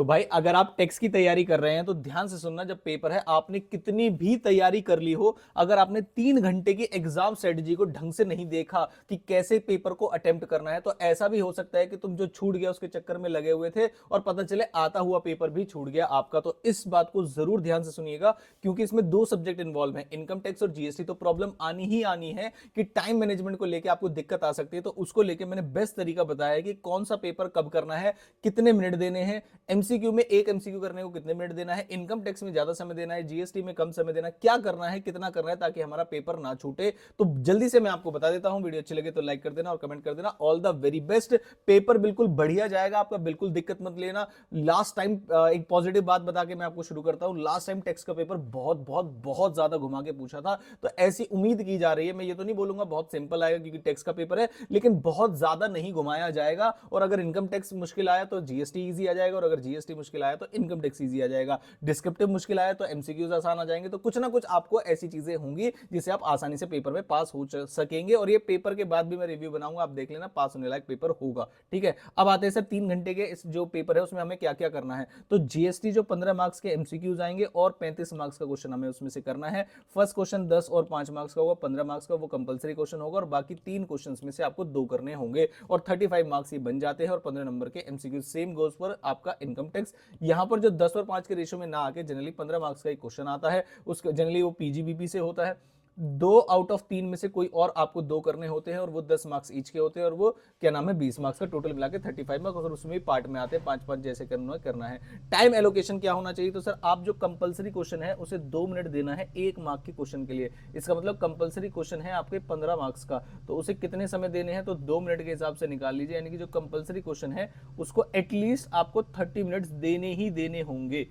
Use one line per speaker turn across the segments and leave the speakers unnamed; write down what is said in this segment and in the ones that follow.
तो भाई अगर आप टेक्स्ट की तैयारी कर रहे हैं तो ध्यान से सुनना, जब पेपर है आपने कितनी भी तैयारी कर ली हो, अगर आपने 3 घंटे की एग्जाम स्ट्रेटजी को ढंग से नहीं देखा कि कैसे पेपर को अटेम्प्ट करना है, तो ऐसा भी हो सकता है कि तुम जो छूट गया उसके चक्कर में लगे हुए थे और पता चले आता हुआ पेपर भी छूट गया आपका। तो इस बात को जरूर ध्यान से सुनिएगा, क्योंकि इसमें 2 सब्जेक्ट इन्वॉल्व है, इनकम टैक्स और जीएसटी। तो प्रॉब्लम आनी ही आनी है कि टाइम मैनेजमेंट को लेकर आपको दिक्कत आ सकती है। तो उसको लेकर मैंने बेस्ट तरीका बताया है कि कौन सा पेपर कब करना है, कितने मिनट देने हैं, एमसीक्यू में एक एमसीक्यू करने को कितने मिनट देना है, इनकम टैक्स में ज्यादा समय देना है, जीएसटी में कम समय देना है, क्या करना है, कितना करना है, ताकि हमारा पेपर ना छूटे। तो जल्दी से मैं आपको बता देता हूं। वीडियो अच्छी लगे तो लाइक कर देना और कमेंट कर देना। All the very best. Paper बिल्कुल बढ़िया जाएगा आपका, बिल्कुल दिक्कत मत लेना। लास्ट टाइम एक पॉजिटिव बात बता के मैं आपको शुरू करता हूं। लास्ट टाइम टेक्स्ट का पेपर बहुत बहुत बहुत ज्यादा घुमा के पूछा था, तो ऐसी उम्मीद की जा रही है। मैं ये तो नहीं बोलूंगा बहुत सिंपल आएगा, क्योंकि टैक्स का पेपर है, लेकिन बहुत ज्यादा नहीं घुमाया जाएगा। और अगर इनकम टैक्स मुश्किल आया तो जीएसटी इजी आ जाएगा, और अगर जीएसटी मुश्किल आया तो इनकम टैक्स इजी आ जाएगा। डिस्क्रिप्टिव मुश्किल आया तो एमसीक्यूज आसान आ जाएंगे। तो कुछ ना कुछ आपको ऐसी चीजें होंगी जिससे आप आसानी से पेपर में पास हो सकेंगे। और ये पेपर के बाद भी मैं रिव्यू बनाऊंगा, आप देख लेना, पास होने लायक पेपर होगा। ठीक है, अब आते हैं सर 3 घंटे के इस जो पेपर है उसमें हमें क्या क्या करना है। तो जीएसटी जो 15 मार्क्स के एमसीक्यूज आएंगे और 35 मार्क्स का क्वेश्चन हमें उसमें से करना है। फर्स्ट क्वेश्चन 10 और 5 मार्क्स का होगा, 15 मार्क्स का वो कंपलसरी क्वेश्चन होगा, और बाकी 3 क्वेश्चन में से आपको 2 करने होंगे, और 35 मार्क्स ये बन जाते हैं। और 15 नंबर के एमसीक्यू। सेम गोज पर आपका इनकम टैक्स। यहां पर जो 10 और 5 के रेशियो में ना आके जनरली 15 मार्क्स का एक क्वेश्चन आता है, उसका जनरली वो पीजीबीपी से होता है। 2 आउट ऑफ 3 में से कोई और आपको 2 करने होते हैं, और वो 10 मार्क्स ईच के होते हैं, और वो क्या नाम है 20 मार्क्स का टोटल मिला के 35 मार्क्स। और उसमें भी पार्ट में आते हैं 5-5 जैसे करना है। टाइम एलोकेशन क्या होना चाहिए, तो सर आप जो कंपलसरी क्वेश्चन है उसे 2 मिनट देना है 1 मार्क के क्वेश्चन के लिए। इसका मतलब कंपलसरी क्वेश्चन है आपके 15 मार्क्स का, तो उसे कितने समय देने हैं, तो 2 मिनट के हिसाब से निकाल लीजिए। यानी कि जो कंपलसरी क्वेश्चन है उसको एटलीस्ट आपको 30 मिनट्स देने ही देने होंगे,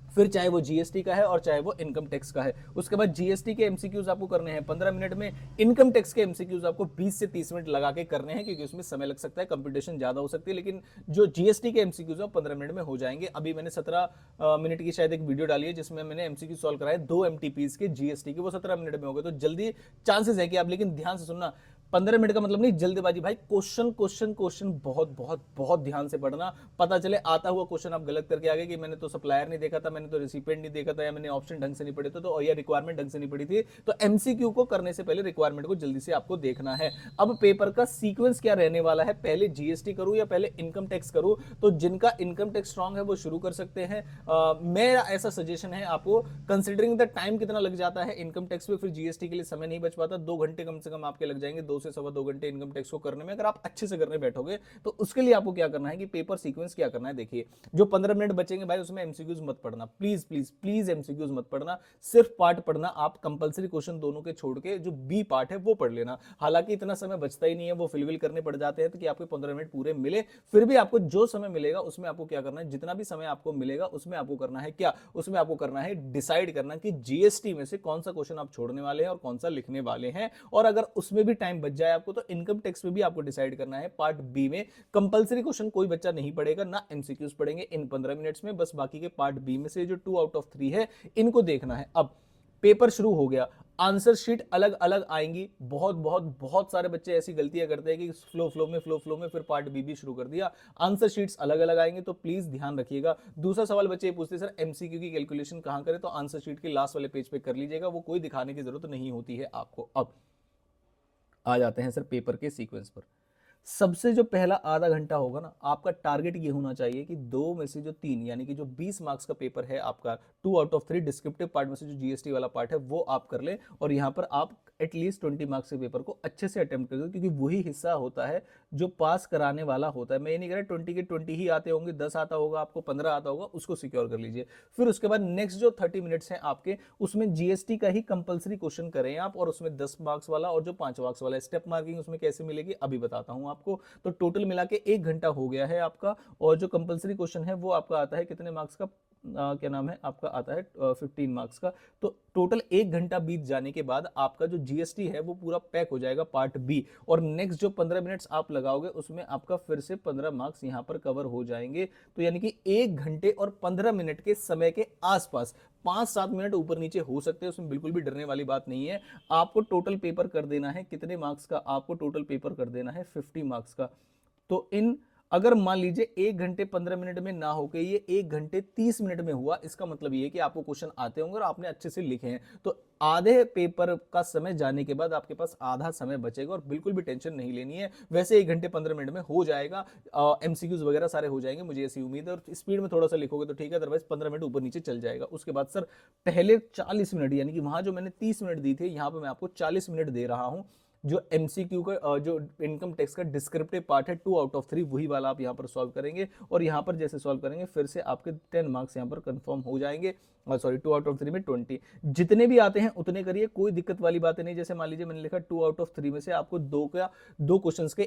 फिर चाहे वो जीएसटी का है और चाहे वो इनकम टैक्स का है। उसके बाद जीएसटी के एमसीक्यूज आपको करने हैं 15 मिनट में, इनकम टैक्स के एमसीक्यूज आपको 20 से 30 मिनट लगा के करने हैं, क्योंकि उसमें समय लग सकता है, कंपटीशन ज्यादा हो सकती है। लेकिन जो जीएसटी के एमसीक्यूज है 15 मिनट में हो जाएंगे। अभी मैंने 17 मिनट की शायद एक वीडियो डाली है जिसमें मैंने एमसीक्यू सॉल्व कराए 2 एमटीपीज के जीएसटी के, वो 17 मिनट में हो गए। तो जल्दी चांसेस है कि आप, लेकिन ध्यान से सुनना, 15 मिनट का मतलब नहीं जल्दबाजी भाई। क्वेश्चन क्वेश्चन क्वेश्चन बहुत बहुत बहुत ध्यान से पढ़ना। पता चले आता हुआ क्वेश्चन आप गलत करके आ गए कि मैंने तो सप्लायर नहीं देखा था, मैंने तो रिसिपेंट नहीं देखा था, या मैंने ऑप्शन ढंग से नहीं पढ़े थे, तो या रिक्वायरमेंट ढंग से नहीं पढ़ी थी। तो एमसीक्यू को करने से पहले रिक्वायरमेंट को जल्दी से आपको देखना है। अब पेपर का सीक्वेंस क्या रहने वाला है, पहले जीएसटी करूं या पहले इनकम टैक्स करूं। तो जिनका इनकम टैक्स स्ट्रांग है वो शुरू कर सकते हैं। मेरा ऐसा सजेशन है आपको, कंसिडरिंग द टाइम कितना लग जाता है इनकम टैक्स पे, फिर जीएसटी के लिए समय नहीं बच पाता। 2 घंटे कम से कम आपके लग जाएंगे, 2 से सवा 2 घंटे इनकम टैक्स को करने में, अगर आप अच्छे से करने बैठोगे। तो उसके लिए आपको क्या करना है कि पेपर सीक्वेंस क्या करना है, देखिए जो 15 मिनट बचेंगे भाई उसमें एमसीक्यूज मत पढ़ना, प्लीज प्लीज प्लीज एमसीक्यूज मत पढ़ना, सिर्फ पार्ट पढ़ना। आप कंपलसरी क्वेश्चन दोनों के छोड़ के जो बी पार्ट है वो पढ़ लेना। हालांकि इतना समय बचता ही नहीं है, वो फिलविल करने पड़ जाते हैं, तो कि आपको 15 मिनट पूरे मिले। फिर भी आपको जो समय मिलेगा उसमें आपको क्या करना है, जितना भी समय आपको मिलेगा उसमें आपको करना है क्या, उसमें आपको करना है डिसाइड करना कि जीएसटी में से कौन सा क्वेश्चन आप छोड़ने वाले हैं और कौन सा लिखने वाले हैं। और अगर उसमें भी टाइम बच जाए आपको, तो इनकम टैक्स में भी आपको डिसाइड करना है। पार्ट बी में कंपलसरी क्वेश्चन कोई बच्चा नहीं पढ़ेगा, ना एमसीक्यूज पढ़ेंगे इन 15 मिनट्स में, बस बाकी के पार्ट बी में से जो 2 आउट ऑफ 3 है इनको देखना है। अब पेपर शुरू हो गया, आंसर शीट अलग अलग आएंगी। बहुत बहुत बहुत सारे बच्चे ऐसी गलतियां करते हैं कि फ्लो में फिर पार्ट बी भी शुरू कर दिया। आंसर शीट्स अलग अलग आएंगे, तो प्लीज ध्यान रखिएगा। दूसरा सवाल बच्चे ये पूछते हैं सर एमसीक्यू की कैलकुलेशन कहां करें, तो आंसर शीट के लास्ट वाले पेज पे कर लीजिएगा, वो कोई दिखाने की जरूरत नहीं होती है आपको। अब आ जाते हैं सर पेपर के सीक्वेंस पर। सबसे जो पहला आधा घंटा होगा ना, आपका टारगेट ये होना चाहिए कि 2 में से जो 3, यानी कि जो 20 मार्क्स का पेपर है आपका, 2 आउट ऑफ 3 डिस्क्रिप्टिव पार्ट में से जो जीएसटी वाला पार्ट है वो आप कर ले। और यहां पर आप एटलीस्ट 20 मार्क्स के पेपर को अच्छे से अटेम्प्ट कर दो, क्योंकि वही हिस्सा होता है जो पास कराने वाला होता है। मैं ये नहीं कह रहा 20 के 20 ही आते होंगे, 10 आता होगा आपको, 15 आता होगा, उसको सिक्योर कर लीजिए। फिर उसके बाद नेक्स्ट जो 30 मिनट्स हैं आपके, उसमें जीएसटी का ही कंपलसरी क्वेश्चन करें आप, और उसमें 10 मार्क्स वाला और जो 5 मार्क्स वाला। स्टेप मार्किंग उसमें कैसे मिलेगी अभी बताता हूं आपको। तो टोटल मिला के 1 घंटा हो गया है आपका। और जो कंपलसरी क्वेश्चन है वो आपका आता है कितने मार्क्स का, क्या नाम है आपका, आता है 15 मार्क्स का। तो टोटल 1 घंटा बीत जाने के बाद आपका जो जीएसटी है वो पूरा पैक हो जाएगा पार्ट बी। और नेक्स्ट जो 15 मिनट्स आप लगाओगे उसमें आपका फिर से 15 मार्क्स यहां पर कवर हो जाएंगे। तो यानी कि 1 घंटे और 15 मिनट के समय के आसपास, 5-7 मिनट ऊपर नीचे हो सकते हैं, उसमें बिल्कुल भी डरने वाली बात नहीं है। आपको टोटल पेपर कर देना है कितने मार्क्स का, आपको टोटल पेपर कर देना है 50 मार्क्स का। तो इन अगर मान लीजिए 1 घंटे 15 मिनट में ना होके ये 1 घंटे 30 मिनट में हुआ, इसका मतलब ये है कि आपको क्वेश्चन आते होंगे और आपने अच्छे से लिखे हैं। तो आधे पेपर का समय जाने के बाद आपके पास आधा समय बचेगा और बिल्कुल भी टेंशन नहीं लेनी है। वैसे 1 घंटे 15 मिनट में हो जाएगा, एमसीक्यूज वगैरह सारे हो जाएंगे, मुझे ऐसी उम्मीद है। और स्पीड में थोड़ा सा लिखोगे तो ठीक है, अदरवाइज 15 मिनट ऊपर नीचे चल जाएगा। उसके बाद सर पहले 40 मिनट, यानी कि वहां जो मैंने 30 मिनट दी थे, यहां पर मैं आपको 40 मिनट दे रहा हूं। जो एमसीक्यू का जो इनकम टैक्स का डिस्क्रिप्टिव पार्ट है 2 आउट ऑफ 3, वही वाला आप यहाँ पर सॉल्व करेंगे। और यहाँ पर जैसे सॉल्व करेंगे फिर से आपके 10 मार्क्स यहाँ पर कंफर्म हो जाएंगे। सॉरी, 2 आउट ऑफ 3 में 20। जितने भी आते हैं उतने करिए, कोई दिक्कत वाली बात नहीं। जैसे मान लीजिए मैंने लिखा 2 आउट ऑफ 3 में से आपको दो क्वेश्चन के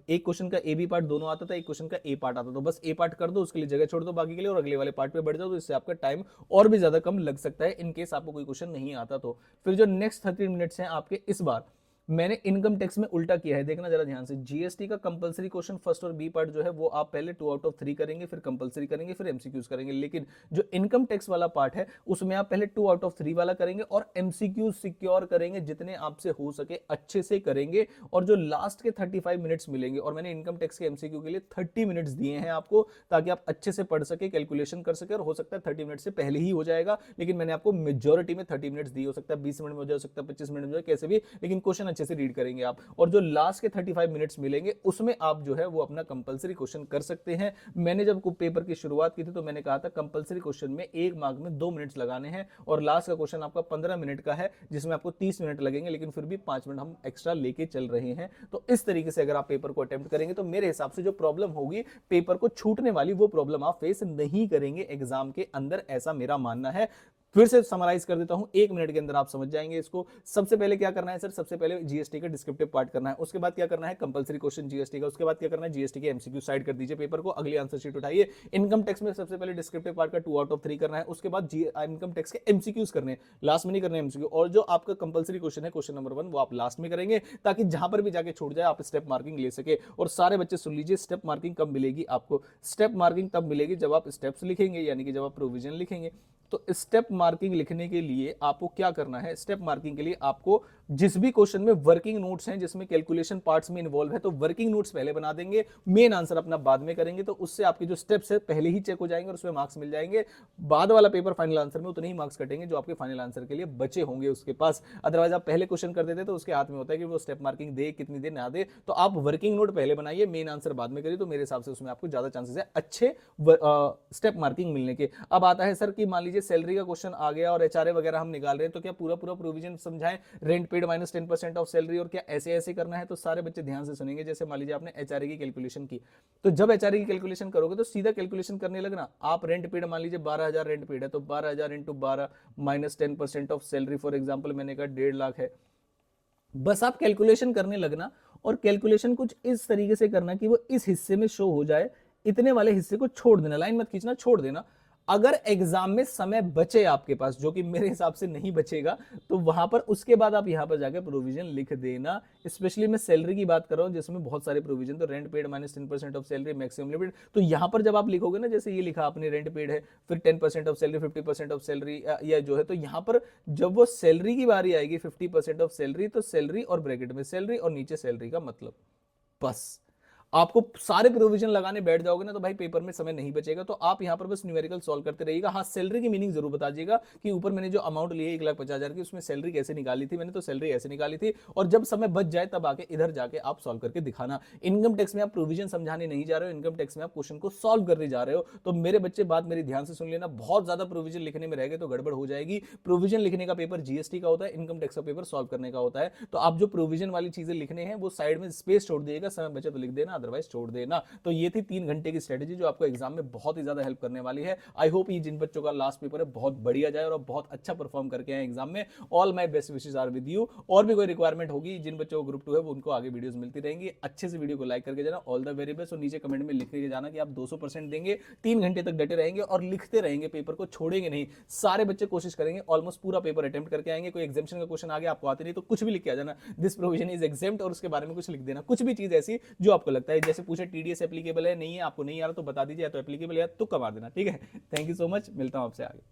एक क्वेश्चन का ए बी पार्ट दोनों आता था, एक क्वेश्चन का ए पार्ट आता था, बस ए पार्ट कर दो, उसके लिए जगह छोड़ दो बाकी के लिए और अगले वाले पार्ट पे बढ़ जाओ। तो इससे आपका टाइम और भी ज्यादा कम लग सकता है, इन केस आपको कोई क्वेश्चन नहीं आता तो। फिर जो नेक्स्ट 30 मिनट्स हैं आपके, इस बार मैंने इनकम टैक्स में उल्टा किया है, देखना जरा ध्यान से। जीएसटी का कंपलसरी क्वेश्चन फर्स्ट और बी पार्ट जो है वो आप पहले 2 आउट ऑफ 3 करेंगे, फिर कंपलसरी करेंगे, फिर एमसीक्यूज करेंगे। लेकिन जो इनकम टैक्स वाला पार्ट है उसमें आप पहले 2 आउट ऑफ 3 वाला करेंगे और एमसीक्यूज सिक्योर करेंगे, जितने आपसे हो सके अच्छे से करेंगे। और जो लास्ट के 35 मिनट्स मिलेंगे, और मैंने इनकम टैक्स के एमसीक्यू के लिए 30 मिनट्स दिए हैं आपको, ताकि आप अच्छे से पढ़ सके, कैलकुलेशन कर सके। और हो सकता है 30 मिनट से पहले ही हो जाएगा, लेकिन मैंने आपको मेजोरिटी में 30 मिनट्स दिए। हो सकता है 20 मिनट में हो जाए, हो सकता है 25 मिनट में हो जाए, कैसे भी, लेकिन क्वेश्चन अच्छे से रीड करेंगे आप। और जो लास्ट के 35 मिनट्स मिलेंगे उसमें आप जो है वो अपना कंपलसरी क्वेश्चन कर सकते हैं। मैंने जब पेपर की शुरुआत की थी तो मैंने कहा था कंपलसरी क्वेश्चन में 1 मार्क में 2 मिनट्स लगाने हैं, और लास्ट का क्वेश्चन आपका 15 मिनट का है, जिसमें आपको 30 मिनट लगेंगे, लेकिन फिर भी 5 मिनट हम एक्स्ट्रा लेके चल रहे हैं। तो इस तरीके से अगर आप पेपर को अटेम्प्ट करेंगे तो मेरे हिसाब से जो प्रॉब्लम होगी पेपर को छूटने वाली, वो प्रॉब्लम आप फेस नहीं करेंगे एग्जाम के अंदर, ऐसा मेरा मानना है। फिर से समराइज कर देता हूं, 1 मिनट के अंदर आप समझ जाएंगे इसको। सबसे पहले क्या करना है सर, सबसे पहले जीएसटी का डिस्क्रिप्टिव पार्ट करना है, उसके बाद क्या करना है कंपलसरी क्वेश्चन जीएसटी का, उसके बाद क्या करना है जीएसटी के एमसीक्यू साइड कर दीजिए पेपर को, अगली आंसर शीट उठाइए। इनकम टैक्स में सबसे पहले डिस्क्रिप्टिव पार्ट का 2 आउट ऑफ 3 करना है, उसके बाद इनकम टैक्स के एमसीक्यूज करने, लास्ट में नहीं करने एमसीक्यू। और जो आपका कंपलसरी क्वेश्चन है, क्वेश्चन नंबर 1, वो आप लास्ट में करेंगे, ताकि जहां पर भी जाके छूट जाए आप स्टेप मार्किंग ले सके। और सारे बच्चे सुन लीजिए, स्टेप मार्किंग कब मिलेगी आपको? स्टेप मार्किंग तब मिलेगी जब आप स्टेप्स लिखेंगे, यानी कि जब आप प्रोविजन लिखेंगे। तो स्टेप मार्किंग लिखने के लिए आपको क्या करना है? स्टेप मार्किंग के लिए आपको जिस भी क्वेश्चन में वर्किंग नोट्स हैं, जिसमें कैलकुलेशन पार्ट्स में इन्वॉल्व है, तो वर्किंग नोट्स पहले बना देंगे, मेन आंसर अपना बाद में करेंगे। तो उससे आपके जो स्टेप्स है पहले ही चेक हो जाएंगे और उसमें मार्क्स मिल जाएंगे। बाद वाला पेपर फाइनल आंसर में उतने ही मार्क्स कटेंगे जो आपके फाइनल आंसर के लिए बचे होंगे उसके पास। अदरवाइज आप पहले क्वेश्चन कर देते तो उसके हाथ में होता है कि वो स्टेप मार्किंग दे कितनी दे ना दे। तो आप वर्किंग नोट पहले बनाइए, मेन आंसर बाद में करिए, तो मेरे हिसाब से उसमें आपको ज्यादा चांसेस है अच्छे स्टेप मार्किंग मिलने के। अब आता है सर कि मान लीजिए सैलरी का क्वेश्चन आ गया और एचआरए वगैरह हम निकाल रहे हैं, तो क्या पूरा पूरा प्रोविजन समझाएं, rent paid minus 10% of salary, और क्या ऐसे ऐसे करना है? तो सारे बच्चे ध्यान से सुनेंगे। जैसे मान लीजिए आपने एचआरए की कैलकुलेशन की, तो जब एचआरए की कैलकुलेशन करोगे तो सीधा कैलकुलेशन करने लगना। आप रेंट पेड मान लीजिए 12,000 रेंट पेड है, तो 12,000 into 12 minus 10% of salary, for example मैंने कहा 1.5 लाख है। बस आप कैलकुलेशन करने लगना, और कैलकुलेशन कुछ इस तरीके से करना कि वो इस हिस्से में शो हो जाए, इतने वाले हिस्से को छोड़ देना, लाइन मत खींचना, छोड़ देना। अगर एग्जाम में समय बचे आपके पास, जो कि मेरे हिसाब से नहीं बचेगा, तो वहां पर उसके बाद आप यहां पर जाकर प्रोविजन लिख देना। स्पेशली मैं सैलरी की बात कर रहा हूं जिसमें बहुत सारे प्रोविजन, तो rent paid minus 10% of salary, maximum limit. तो यहां पर जब आप लिखोगे ना, जैसे ये लिखा आपने रेंट पेड है, फिर 10% ऑफ सैलरी, 50% ऑफ सैलरी, या जो है, तो यहां पर जब वो सैलरी की बारी आएगी 50% ऑफ सैलरी, तो सैलरी और ब्रैकेट में सैलरी और नीचे सैलरी का मतलब, बस आपको सारे प्रोविजन लगाने बैठ जाओगे ना तो भाई पेपर में समय नहीं बचेगा। तो आप यहां पर बस न्यूमेरिकल सॉल्व करते रहिएगा। हाँ, सैलरी की मीनिंग जरूर बता दीजिएगा कि ऊपर मैंने जो अमाउंट लिए 1,50,000 की, उसमें सैलरी कैसे निकाली थी मैंने, तो सैलरी ऐसे निकाली थी। और जब समय बच जाए तब आके इधर जाके आप सॉल्व करके दिखाना। इनकम टैक्स में आप प्रोविजन समझाने नहीं जा रहे हो, इनकम टैक्स में आप क्वेश्चन को सॉल्व करने जा रहे हो। तो मेरे बच्चे बात मेरी ध्यान से सुन लेना, बहुत ज्यादा प्रोविजन लिखने में रह गए तो गड़बड़ हो जाएगी। प्रोविजन लिखने का पेपर जीएसटी का होता है, इनकम टैक्स का पेपर सॉल्व करने का होता है। तो आप जो प्रोविजन वाली चीजें लिखने हैं वो साइड में स्पेस छोड़ दीजिएगा, समय बचे तो लिख देना, अदरवाइज छोड़ देना। तो ये थी 3 घंटे की स्ट्रेटेजी जो आपको एग्जाम में बहुत ही ज्यादा हेल्प करने वाली है। आई होप ये जिन बच्चों का लास्ट पेपर है बहुत बढ़िया जाए और बहुत अच्छा परफॉर्म करके आए एग्जाम में। All my best wishes are with you. और भी कोई रिक्वायरमेंट होगी जिन बच्चों को ग्रुप 2 है वो उनको आगे वीडियोस मिलती रहेंगी। अच्छे से वीडियो को लाइक करके जाना, ऑल द वेरी बेस्ट। और नीचे कमेंट में लिख के जाना कि आप 200% देंगे, 3 घंटे तक डटे रहेंगे और लिखते रहेंगे, पेपर को छोड़ेंगे नहीं। सारे बच्चे कोशिश करेंगे ऑलमोस्ट पूरा पेपर अटेम्प्ट करके आएंगे। कोई एग्जामिनेशन का क्वेश्चन आ गया आपको आते नहीं तो कुछ भी लिख के आ जाना, दिस प्रोविजन इज एग्जेम्प्ट, और उसके बारे में कुछ लिख देना, कुछ भी चीज ऐसी जो आपको लगता है। जैसे पूछे टीडीएस एप्लीकेबल है नहीं है, आपको नहीं आ रहा तो बता दीजिए, या तो एप्लीकेबल है तो कमा देना, ठीक है। थैंक यू सो मच, मिलता हूं आपसे आगे।